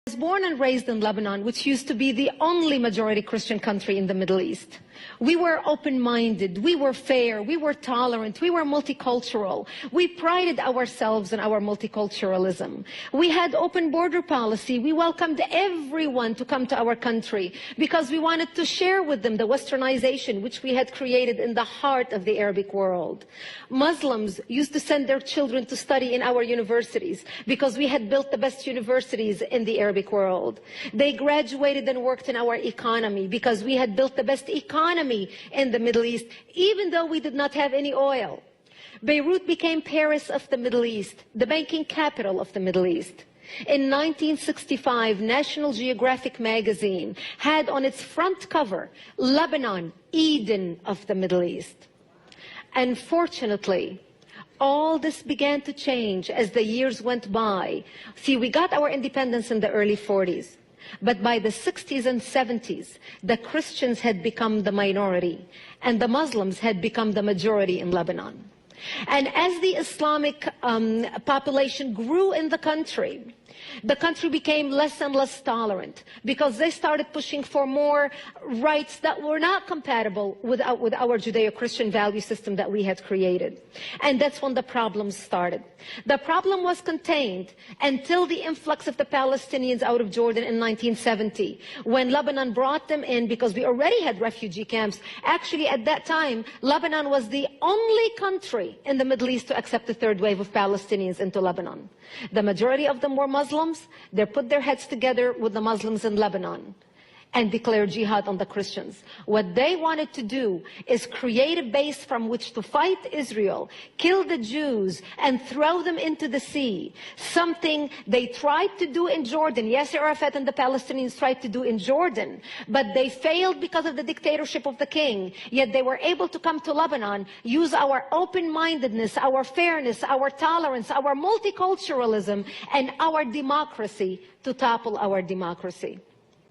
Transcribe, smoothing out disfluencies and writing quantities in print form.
I was born and raised in Lebanon, which used to be the only majority Christian country in the Middle East. We were open-minded, we were fair, we were tolerant, we were multicultural. We prided ourselves in our multiculturalism. We had open border policy. We welcomed everyone to come to our country because we wanted to share with them the westernization which we had created in the heart of the Arabic world. Muslims used to send their children to study in our universities because we had built the best universities in the Arabic world. They graduated and worked in our economy because we had built the best economy in the Middle East, even though we did not have any oil. Beirut became Paris of the Middle East, the banking capital of the Middle East. In 1965, National Geographic magazine had on its front cover, Lebanon, Eden of the Middle East. Unfortunately, all this began to change as the years went by. See, we got our independence in the early 40s. But by the 60s and 70s, the Christians had become the minority, and the Muslims had become the majority in Lebanon. And as the Islamic population grew in the country became less and less tolerant because they started pushing for more rights that were not compatible with our Judeo-Christian value system that we had created. And that's when the problems started. The problem was contained until the influx of the Palestinians out of Jordan in 1970, when Lebanon brought them in because we already had refugee camps. Actually, at that time, Lebanon was the only country in the Middle East to accept the third wave of Palestinians into Lebanon. The majority of them were Muslims. They put their heads together with the Muslims in Lebanon and declared jihad on the Christians. What they wanted to do is create a base from which to fight Israel, kill the Jews, and throw them into the sea. Something they tried to do in Jordan. Yasser Arafat and the Palestinians tried to do in Jordan, but they failed because of the dictatorship of the king. Yet they were able to come to Lebanon, use our open-mindedness, our fairness, our tolerance, our multiculturalism, and our democracy to topple our democracy.